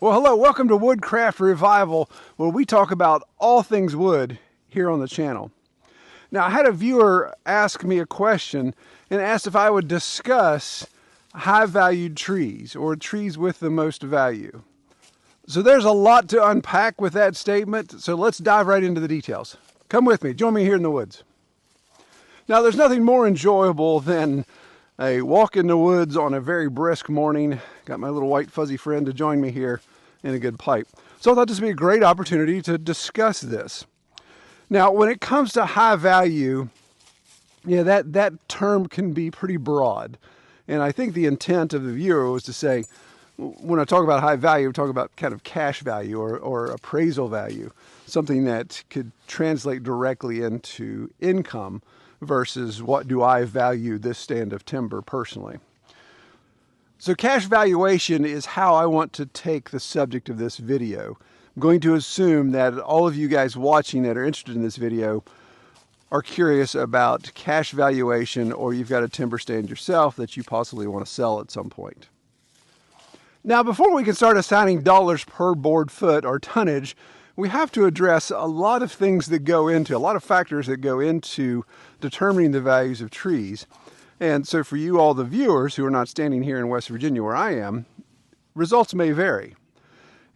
Well, hello, welcome to Woodcraft Revival, where we talk about all things wood here on the channel. Now, I had a viewer ask me a question and asked if I would discuss high-valued trees, or trees with the most value. So there's a lot to unpack with that statement, so let's dive right into the details. Come with me, join me here in the woods. Now, there's nothing more enjoyable than a walk in the woods on a very brisk morning. Got my little white fuzzy friend to join me here and a good pipe. So I thought this would be a great opportunity to discuss this. Now, when it comes to high value, that term can be pretty broad. And I think the intent of the viewer was to say, when I talk about high value, we talk about kind of cash value or appraisal value, something that could translate directly into income versus what do I value this stand of timber personally. So cash valuation is how I want to take the subject of this video. I'm going to assume that all of you guys watching that are interested in this video are curious about cash valuation, or you've got a timber stand yourself that you possibly want to sell at some point. Now, before we can start assigning dollars per board foot or tonnage, we have to address a lot of things that go into, a lot of factors that go into determining the values of trees. And so for you all the viewers who are not standing here in West Virginia where I am, results may vary.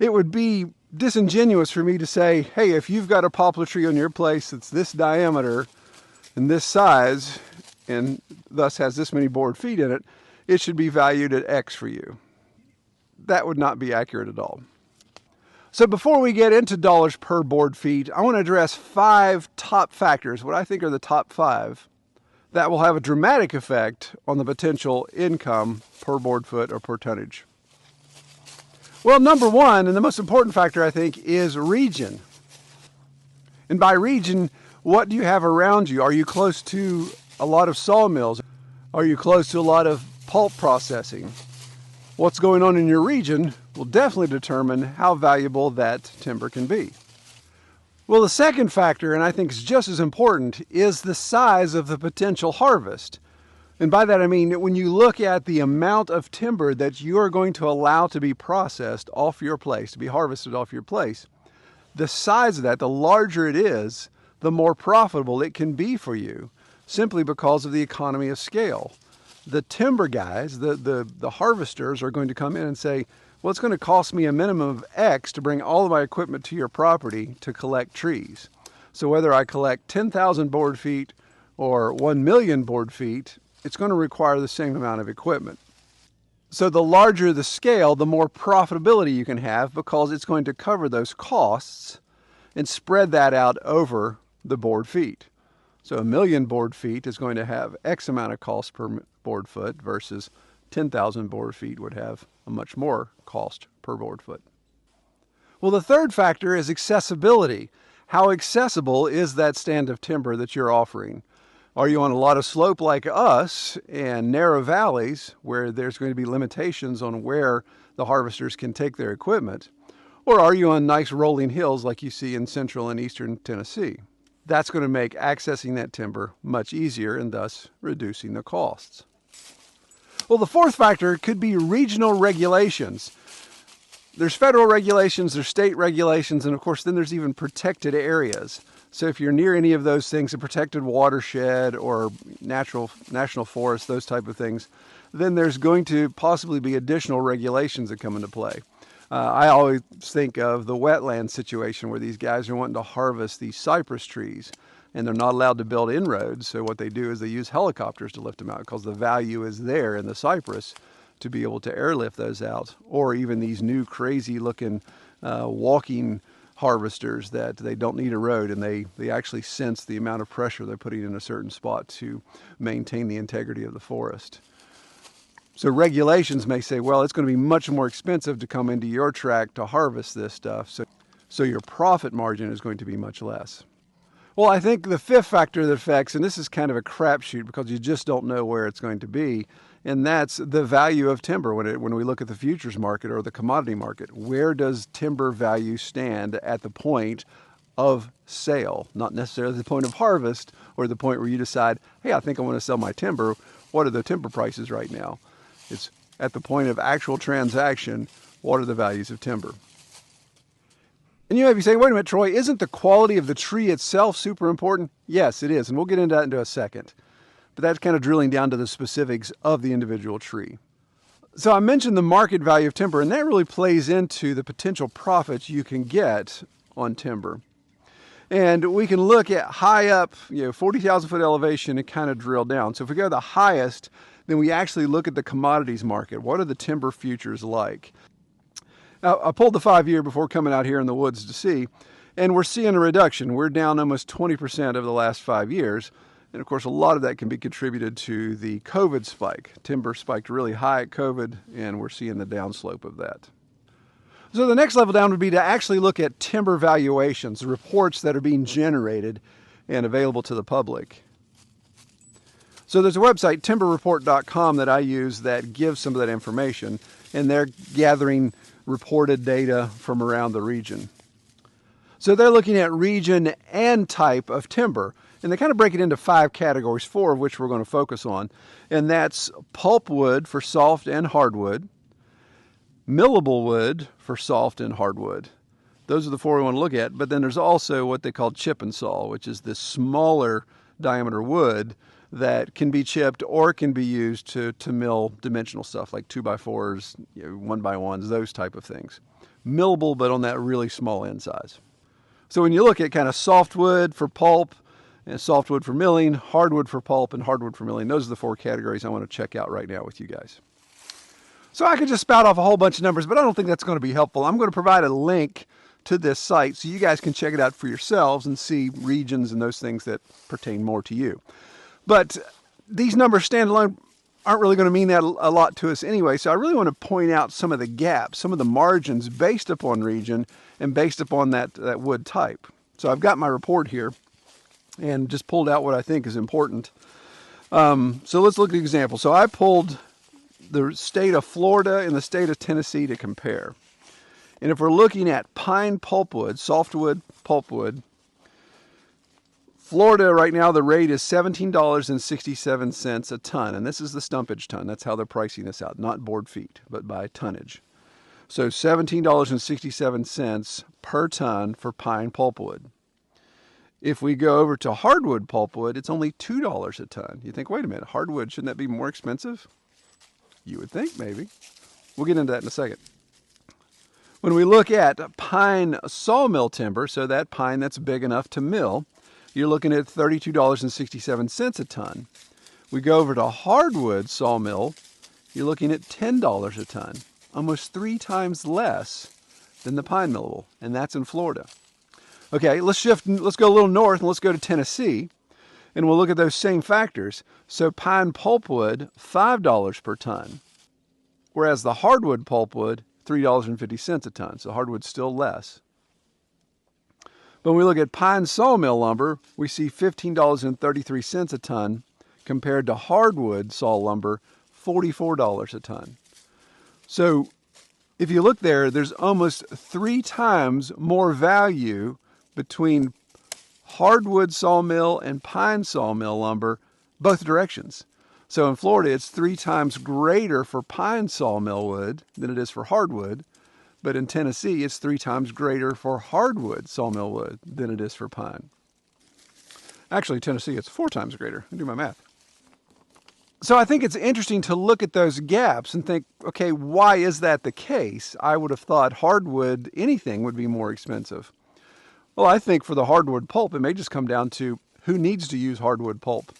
It would be disingenuous for me to say, hey, if you've got a poplar tree on your place that's this diameter and this size and thus has this many board feet in it, it should be valued at X for you. That would not be accurate at all. So before we get into dollars per board feet, I want to address 5 top factors, what I think are the top 5, that will have a dramatic effect on the potential income per board foot or per tonnage. Well, number 1, and the most important factor, I think, is region. And by region, what do you have around you? Are you close to a lot of sawmills? Are you close to a lot of pulp processing? What's going on in your region will definitely determine how valuable that timber can be. Well, the second factor, and I think is just as important, is the size of the potential harvest. And by that I mean, when you look at the amount of timber that you are going to allow to be processed off your place, to be harvested off your place, the size of that, the larger it is, the more profitable it can be for you, simply because of the economy of scale. The timber guys, the harvesters, are going to come in and say, well, it's going to cost me a minimum of X to bring all of my equipment to your property to collect trees. So whether I collect 10,000 board feet or 1 million board feet, it's going to require the same amount of equipment. So the larger the scale, the more profitability you can have, because it's going to cover those costs and spread that out over the board feet. So 1 million board feet is going to have X amount of cost per board foot versus 10,000 board feet would have a much more cost per board foot. Well, the third factor is accessibility. How accessible is that stand of timber that you're offering? Are you on a lot of slope like us and narrow valleys where there's going to be limitations on where the harvesters can take their equipment? Or are you on nice rolling hills like you see in central and eastern Tennessee? That's going to make accessing that timber much easier and thus reducing the costs. Well, the fourth factor could be regional regulations. There's federal regulations, there's state regulations, and of course then there's even protected areas. So if you're near any of those things, a protected watershed or national forest, those type of things, then there's going to possibly be additional regulations that come into play. I always think of the wetland situation where these guys are wanting to harvest these cypress trees, and they're not allowed to build inroads. So what they do is they use helicopters to lift them out, because the value is there in the cypress to be able to airlift those out. Or even these new crazy looking walking harvesters that they don't need a road, and they actually sense the amount of pressure they're putting in a certain spot to maintain the integrity of the forest. So regulations may say, well, it's going to be much more expensive to come into your tract to harvest this stuff, so your profit margin is going to be much less. Well, I think the fifth factor that affects, and this is kind of a crapshoot because you just don't know where it's going to be, and that's the value of timber. When we look at the futures market or the commodity market, where does timber value stand at the point of sale? Not necessarily the point of harvest or the point where you decide, hey, I think I want to sell my timber. What are the timber prices right now? It's at the point of actual transaction. What are the values of timber? And you may be saying, wait a minute, Troy, isn't the quality of the tree itself super important? Yes, it is, and we'll get into that in a second. But that's kind of drilling down to the specifics of the individual tree. So I mentioned the market value of timber, and that really plays into the potential profits you can get on timber. And we can look at high up, 40,000 foot elevation and kind of drill down. So if we go to the highest, then we actually look at the commodities market. What are the timber futures like? Now, I pulled the 5-year before coming out here in the woods to see, and we're seeing a reduction. We're down almost 20% over the last 5 years. And of course, a lot of that can be contributed to the COVID spike. Timber spiked really high at COVID, and we're seeing the downslope of that. So the next level down would be to actually look at timber valuations, the reports that are being generated and available to the public. So there's a website, timberreport.com, that I use that gives some of that information, and they're gathering reported data from around the region. So they're looking at region and type of timber, and they kind of break it into 5 categories, 4 of which we're going to focus on, and that's pulpwood for soft and hardwood, millable wood for soft and hardwood. Those are the 4 we want to look at, but then there's also what they call chip and saw, which is this smaller diameter wood that can be chipped or can be used to mill dimensional stuff like 2x4s, 1x1s, those type of things. Millable, but on that really small end size. So when you look at kind of softwood for pulp and softwood for milling, hardwood for pulp and hardwood for milling, those are the 4 categories I want to check out right now with you guys. So I could just spout off a whole bunch of numbers, but I don't think that's going to be helpful. I'm going to provide a link to this site so you guys can check it out for yourselves and see regions and those things that pertain more to you. But these numbers standalone aren't really going to mean that a lot to us anyway, so I really want to point out some of the gaps, some of the margins based upon region and based upon that wood type. So I've got my report here and just pulled out what I think is important. So let's look at an example. So I pulled the state of Florida and the state of Tennessee to compare. And if we're looking at pine pulpwood, softwood pulpwood, Florida right now, the rate is $17.67 a ton, and this is the stumpage ton. That's how they're pricing this out, not board feet, but by tonnage. So $17.67 per ton for pine pulpwood. If we go over to hardwood pulpwood, it's only $2 a ton. You think, wait a minute, hardwood, shouldn't that be more expensive? You would think, maybe. We'll get into that in a second. When we look at pine sawmill timber, so that pine that's big enough to mill, you're looking at $32.67 a ton. We go over to hardwood sawmill, you're looking at $10 a ton, almost 3 times less than the pine millable, and that's in Florida. Okay, let's go a little north and let's go to Tennessee, and we'll look at those same factors. So pine pulpwood, $5 per ton, whereas the hardwood pulpwood, $3.50 a ton, so hardwood's still less. But when we look at pine sawmill lumber, we see $15.33 a ton compared to hardwood saw lumber, $44 a ton. So if you look there, there's almost 3 times more value between hardwood sawmill and pine sawmill lumber, both directions. So in Florida, it's 3 times greater for pine sawmill wood than it is for hardwood. But in Tennessee, it's 3 times greater for hardwood sawmill wood than it is for pine. Actually, Tennessee, it's 4 times greater. I do my math. So I think it's interesting to look at those gaps and think, okay, why is that the case? I would have thought hardwood, anything would be more expensive. Well, I think for the hardwood pulp, it may just come down to who needs to use hardwood pulp.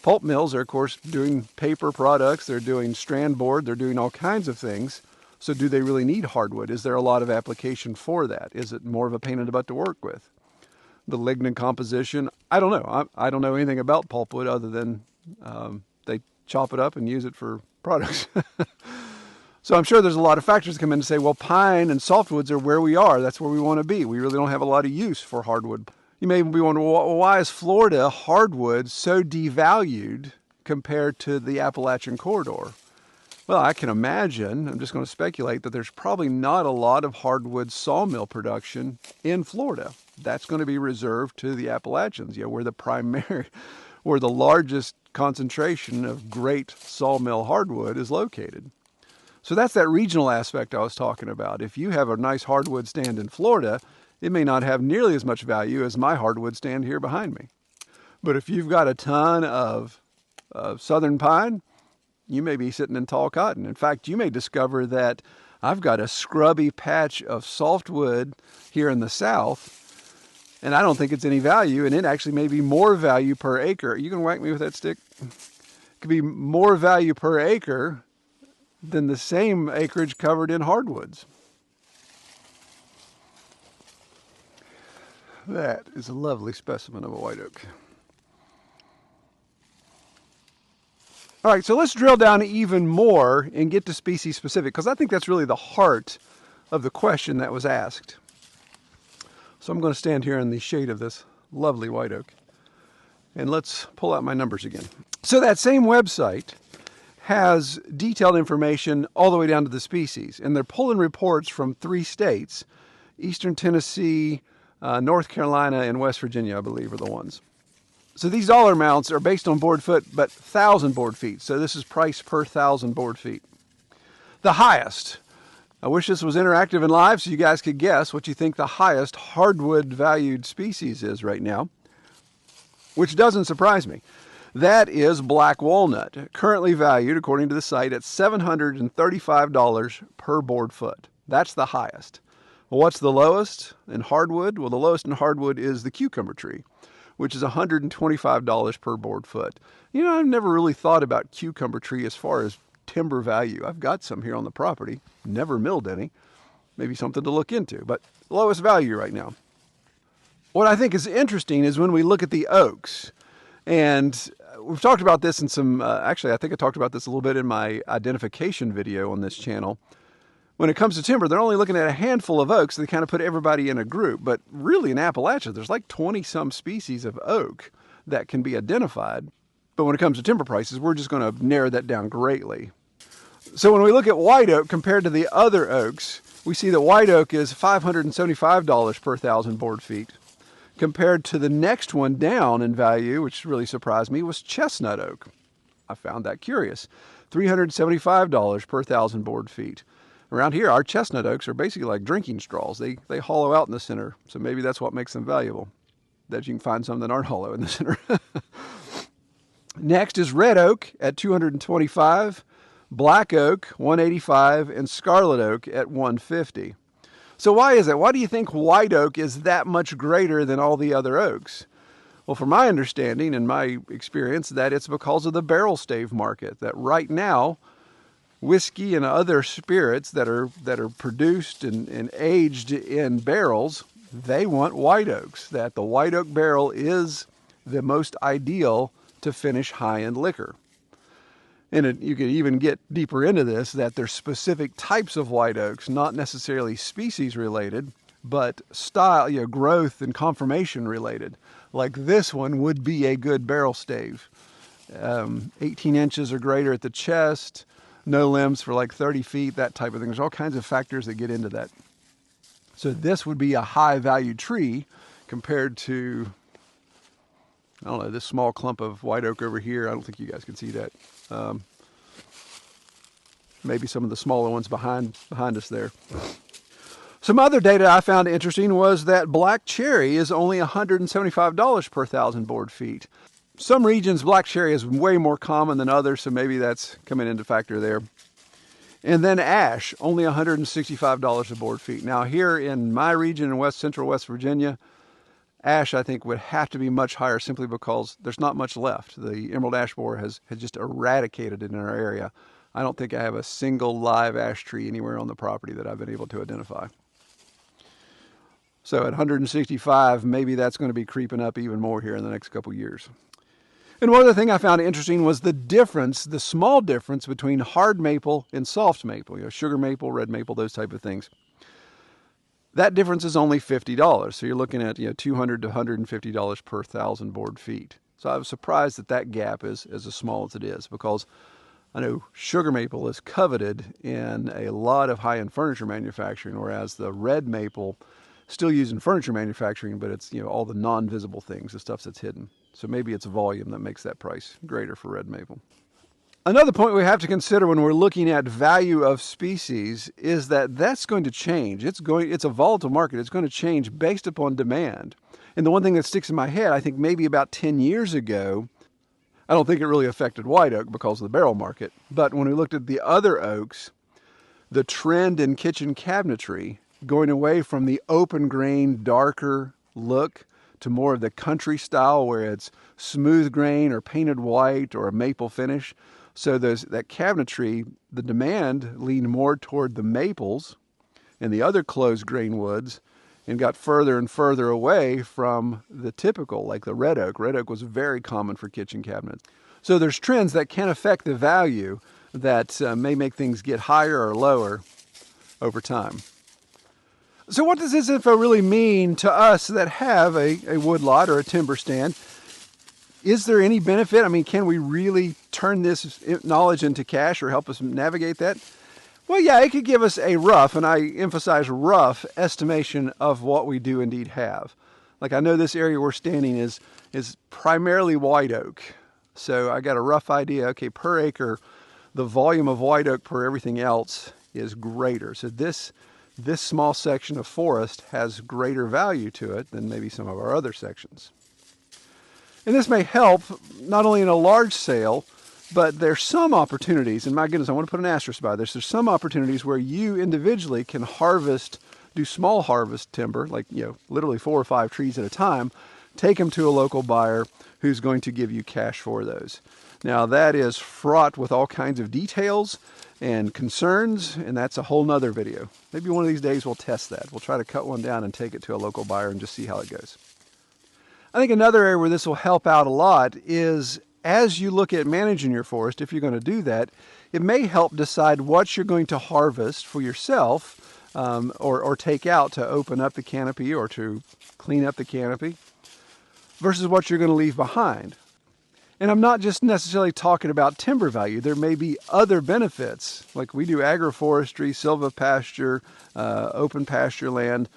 Pulp mills are, of course, doing paper products. They're doing strand board. They're doing all kinds of things. So do they really need hardwood? Is there a lot of application for that? Is it more of a pain in the butt to work with? The lignin composition, I don't know. I don't know anything about pulpwood other than they chop it up and use it for products. So I'm sure there's a lot of factors that come in and say, well, pine and softwoods are where we are. That's where we want to be. We really don't have a lot of use for hardwood. You may be wondering, well, why is Florida hardwood so devalued compared to the Appalachian corridor? Well, I can imagine, I'm just going to speculate, that there's probably not a lot of hardwood sawmill production in Florida. That's going to be reserved to the Appalachians, where the largest concentration of great sawmill hardwood is located. So that's that regional aspect I was talking about. If you have a nice hardwood stand in Florida, it may not have nearly as much value as my hardwood stand here behind me. But if you've got a ton of southern pine, you may be sitting in tall cotton. In fact, you may discover that I've got a scrubby patch of softwood here in the south, and I don't think it's any value, and it actually may be more value per acre. You can whack me with that stick? It could be more value per acre than the same acreage covered in hardwoods. That is a lovely specimen of a white oak. All right, so let's drill down even more and get to species specific, because I think that's really the heart of the question that was asked. So I'm going to stand here in the shade of this lovely white oak, and let's pull out my numbers again. So that same website has detailed information all the way down to the species, and they're pulling reports from 3 states, Eastern Tennessee, North Carolina, and West Virginia, I believe, are the ones. So these dollar amounts are based on board foot, but 1,000 board feet. So this is price per 1,000 board feet. The highest. I wish this was interactive and live so you guys could guess what you think the highest hardwood valued species is right now, which doesn't surprise me. That is black walnut, currently valued, according to the site, at $735 per board foot. That's the highest. Well, what's the lowest in hardwood? Well, the lowest in hardwood is the cucumber tree, which is $125 per board foot. You know, I've never really thought about cucumber tree as far as timber value. I've got some here on the property, never milled any. Maybe something to look into, but lowest value right now. What I think is interesting is when we look at the oaks, and we've talked about this in some, actually I think I talked about this a little bit in my identification video on this channel. When it comes to timber, they're only looking at a handful of oaks. So they kind of put everybody in a group. But really in Appalachia, there's like 20-some species of oak that can be identified. But when it comes to timber prices, we're just going to narrow that down greatly. So when we look at white oak compared to the other oaks, we see that white oak is $575 per 1,000 board feet. Compared to the next one down in value, which really surprised me, was chestnut oak. I found that curious. $375 per 1,000 board feet. Around here, our chestnut oaks are basically like drinking straws. They hollow out in the center, so maybe that's what makes them valuable, that you can find some that aren't hollow in the center. Next is red oak at $225, black oak $185, and scarlet oak at $150. So why is that? Why do you think white oak is that much greater than all the other oaks? Well, from my understanding and my experience, that it's because of the barrel stave market, that right now, whiskey and other spirits that are produced and aged in barrels, they want white oaks, that the white oak barrel is the most ideal to finish high-end liquor. And you could even get deeper into this, that there's specific types of white oaks, not necessarily species related, but style, growth and conformation related. Like this one would be a good barrel stave. 18 inches or greater at the chest, no limbs for like 30 feet, that type of thing. There's all kinds of factors that get into that. So this would be a high value tree compared to, I don't know, this small clump of white oak over here. I don't think you guys can see that. Maybe some of the smaller ones behind us there. Some other data I found interesting was that black cherry is only $175 per 1,000 board feet. Some regions, black cherry is way more common than others, so maybe that's coming into factor there. And then ash, only $165 a board feet. Now here in my region in central West Virginia, ash I think would have to be much higher simply because there's not much left. The emerald ash borer has just eradicated it in our area. I don't think I have a single live ash tree anywhere on the property that I've been able to identify. So at 165, maybe that's going to be creeping up even more here in the next couple years. And one other thing I found interesting was the difference, the small difference between hard maple and soft maple, sugar maple, red maple, those type of things. That difference is only $50. So you're looking at $200 to $150 per 1,000 board feet. So I was surprised that gap is as small as it is, because I know sugar maple is coveted in a lot of high-end furniture manufacturing, whereas the red maple still used in furniture manufacturing, but it's all the non-visible things, the stuff that's hidden. So maybe it's volume that makes that price greater for red maple. Another point we have to consider when we're looking at value of species is that that's going to change. It's a volatile market. It's going to change based upon demand. And the one thing that sticks in my head, I think maybe about 10 years ago, I don't think it really affected white oak because of the barrel market, but when we looked at the other oaks, the trend in kitchen cabinetry going away from the open grain, darker look to more of the country style where it's smooth grain or painted white or a maple finish. So that cabinetry, the demand leaned more toward the maples and the other closed grain woods and got further and further away from the typical, like the red oak. Red oak was very common for kitchen cabinets. So there's trends that can affect the value that may make things get higher or lower over time. So what does this info really mean to us that have a woodlot or a timber stand? Is there any benefit? I mean, can we really turn this knowledge into cash or help us navigate that? Well, yeah, it could give us a rough, and I emphasize rough, estimation of what we do indeed have. Like I know this area we're standing is primarily white oak. So I got a rough idea, okay, per acre, the volume of white oak per everything else is greater. So this small section of forest has greater value to it than maybe some of our other sections. And this may help not only in a large sale, but there's some opportunities, and my goodness, I want to put an asterisk by this. There's some opportunities where you individually can do small harvest timber, like, literally 4 or 5 trees at a time, take them to a local buyer who's going to give you cash for those. Now that is fraught with all kinds of details and concerns, and that's a whole nother video. Maybe one of these days we'll test that. We'll try to cut one down and take it to a local buyer and just see how it goes. I think another area where this will help out a lot is as you look at managing your forest, if you're going to do that, it may help decide what you're going to harvest for yourself or take out to open up the canopy or to clean up the canopy versus what you're going to leave behind. And I'm not just necessarily talking about timber value. There may be other benefits, like we do agroforestry, silvopasture, open pasture land,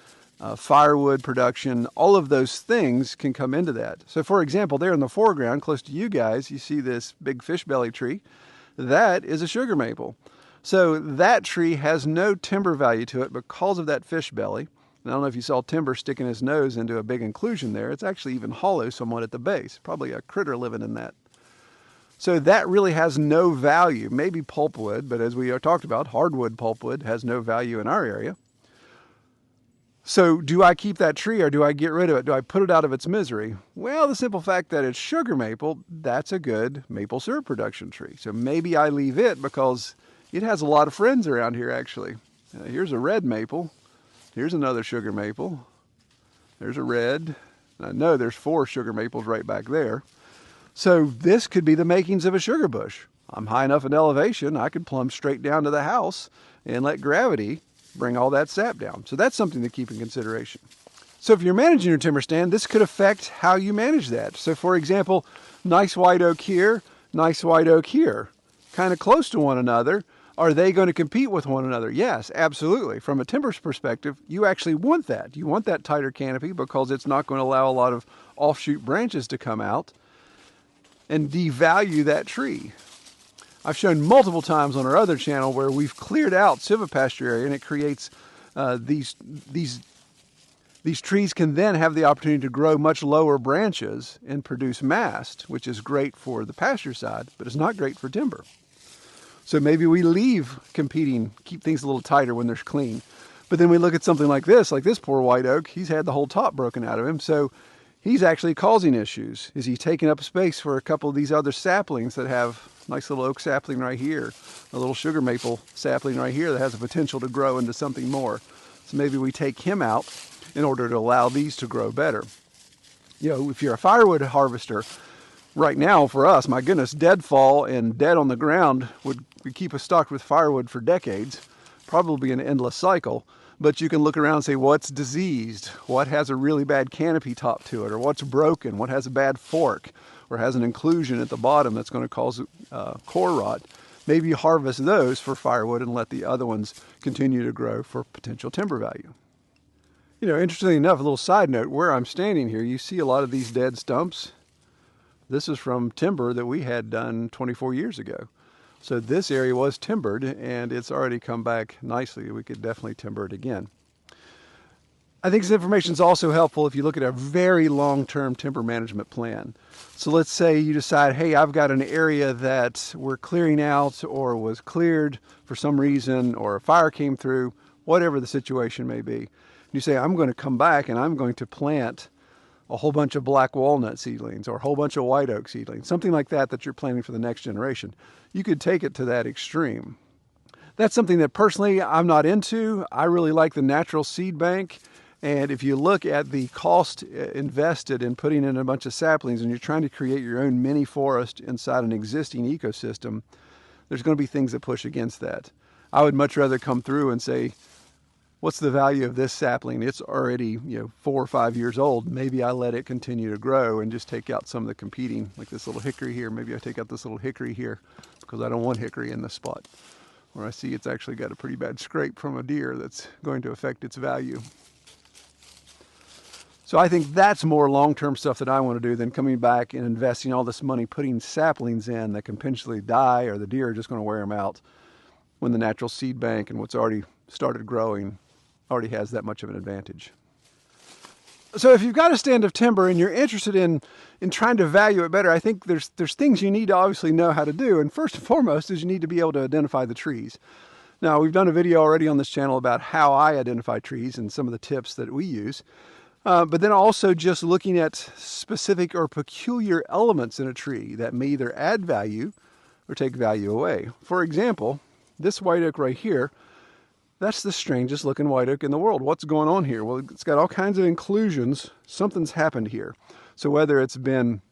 firewood production. All of those things can come into that. So for example, there in the foreground, close to you guys, you see this big fish belly tree. That is a sugar maple. So that tree has no timber value to it because of that fish belly. And I don't know if you saw Timber sticking his nose into a big inclusion there. It's actually even hollow somewhat at the base. Probably a critter living in that. So that really has no value. Maybe pulpwood, but as we talked about, hardwood pulpwood has no value in our area. So do I keep that tree or do I get rid of it? Do I put it out of its misery? Well, the simple fact that it's sugar maple, that's a good maple syrup production tree. So maybe I leave it because it has a lot of friends around here actually. Here's a red maple. Here's another sugar maple. There's a red. And I know there's 4 sugar maples right back there. So this could be the makings of a sugar bush. I'm high enough in elevation, I could plumb straight down to the house and let gravity bring all that sap down. So that's something to keep in consideration. So if you're managing your timber stand, this could affect how you manage that. So for example, nice white oak here, nice white oak here, kind of close to one another. Are they going to compete with one another? Yes, absolutely. From a timber's perspective, you actually want that. You want that tighter canopy because it's not going to allow a lot of offshoot branches to come out and devalue that tree. I've shown multiple times on our other channel where we've cleared out silvopasture area and it creates these trees can then have the opportunity to grow much lower branches and produce mast, which is great for the pasture side, but it's not great for timber. So maybe we leave competing, keep things a little tighter when they're clean. But then we look at something like this poor white oak, he's had the whole top broken out of him. So he's actually causing issues. Is he taking up space for a couple of these other saplings that have nice little oak sapling right here, a little sugar maple sapling right here that has the potential to grow into something more. So maybe we take him out in order to allow these to grow better. If you're a firewood harvester, right now for us, my goodness, deadfall and dead on the ground would keep us stocked with firewood for decades, probably an endless cycle. But you can look around and say, what's diseased? What has a really bad canopy top to it? Or what's broken? What has a bad fork? Or has an inclusion at the bottom that's going to cause core rot? Maybe you harvest those for firewood and let the other ones continue to grow for potential timber value. Interestingly enough, a little side note, where I'm standing here, you see a lot of these dead stumps. This is from timber that we had done 24 years ago. So this area was timbered and it's already come back nicely. We could definitely timber it again. I think this information is also helpful if you look at a very long-term timber management plan. So let's say you decide, hey, I've got an area that we're clearing out or was cleared for some reason, or a fire came through, whatever the situation may be. You say, I'm going to come back and I'm going to plant a whole bunch of black walnut seedlings or a whole bunch of white oak seedlings, something like that you're planning for the next generation. You could take it to that extreme. That's something that personally I'm not into. I really like the natural seed bank. And if you look at the cost invested in putting in a bunch of saplings and you're trying to create your own mini forest inside an existing ecosystem, there's going to be things that push against that. I would much rather come through and say, what's the value of this sapling? It's already 4 or 5 years old. Maybe I let it continue to grow and just take out some of the competing, like this little hickory here. Maybe I take out this little hickory here because I don't want hickory in this spot where I see it's actually got a pretty bad scrape from a deer that's going to affect its value. So I think that's more long-term stuff that I want to do than coming back and investing all this money putting saplings in that can potentially die, or the deer are just going to wear them out when the natural seed bank and what's already started growing already has that much of an advantage. So if you've got a stand of timber and you're interested in trying to value it better, I think there's things you need to obviously know how to do. And first and foremost is you need to be able to identify the trees. Now, we've done a video already on this channel about how I identify trees and some of the tips that we use. But then also just looking at specific or peculiar elements in a tree that may either add value or take value away. For example, this white oak right here, that's the strangest looking white oak in the world. What's going on here? Well, it's got all kinds of inclusions. Something's happened here. So whether it's been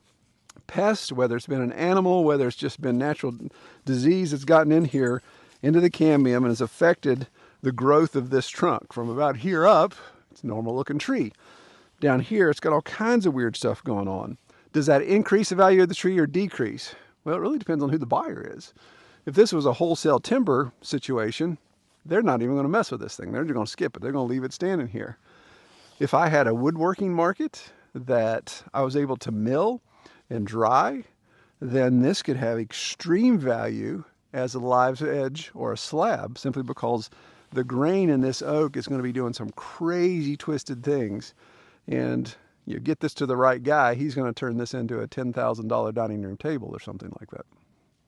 pests, whether it's been an animal, whether it's just been natural disease that's gotten in here into the cambium and has affected the growth of this trunk. From about here up, it's a normal looking tree. Down here, it's got all kinds of weird stuff going on. Does that increase the value of the tree or decrease? Well, it really depends on who the buyer is. If this was a wholesale timber situation, they're not even going to mess with this thing. They're just going to skip it. They're going to leave it standing here. If I had a woodworking market that I was able to mill and dry, then this could have extreme value as a live edge or a slab, simply because the grain in this oak is going to be doing some crazy twisted things. And you get this to the right guy, he's going to turn this into a $10,000 dining room table or something like that.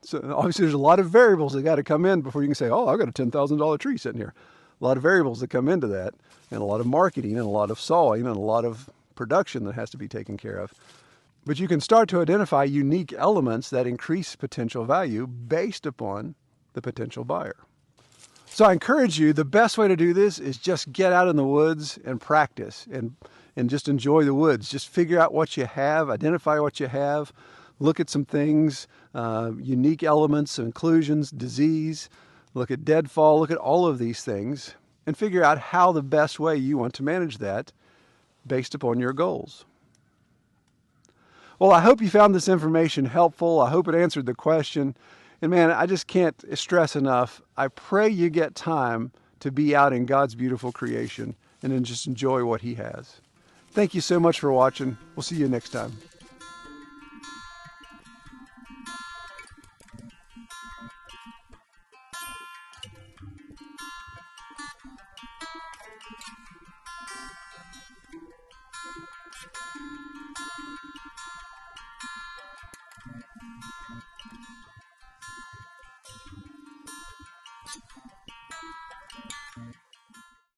So obviously there's a lot of variables that got to come in before you can say, oh, I've got a $10,000 tree sitting here. A lot of variables that come into that, and a lot of marketing and a lot of sawing and a lot of production that has to be taken care of. But you can start to identify unique elements that increase potential value based upon the potential buyer. So I encourage you, the best way to do this is just get out in the woods and practice and just enjoy the woods. Just figure out what you have, identify what you have, look at some things, unique elements, inclusions, disease, look at deadfall, look at all of these things, and figure out how the best way you want to manage that based upon your goals. Well, I hope you found this information helpful. I hope it answered the question. And man, I just can't stress enough, I pray you get time to be out in God's beautiful creation and then just enjoy what He has. Thank you so much for watching. We'll see you next time.